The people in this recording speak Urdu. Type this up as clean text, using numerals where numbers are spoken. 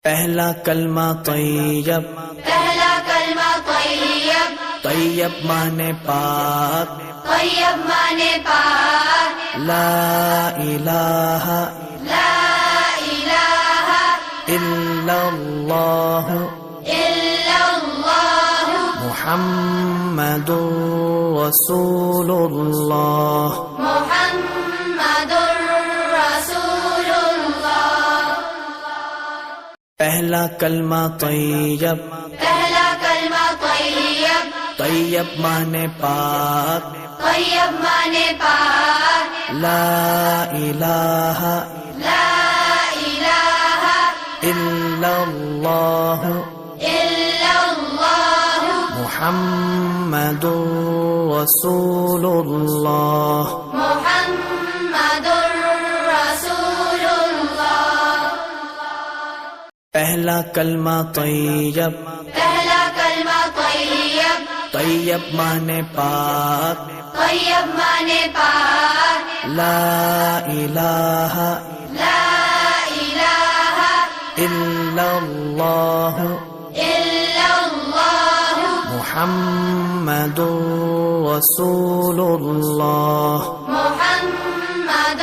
پہلا کلمہ طیب، پہلا کلمہ طیب، طیب مانے پاک، طیب مانے پاک، لا الہ لا الہ الا اللہ الا اللہ محمد رسول اللہ۔ محمد رسول اللہ۔ پہلا کلمہ طیب، پہلا کلمہ طیب، طیب مانے پاک، طیب مانے پاک، لا الہ لا الہ الا اللہ الا اللہ محمد رسول اللہ۔ محمد رسول اللہ۔ پہلا کلمہ طیب، پہلا کلمہ طیب، طیب مانے پاک، طیب مانے پاک، لا الہ لا الہ الا اللہ الا اللہ محمد رسول اللہ۔ محمد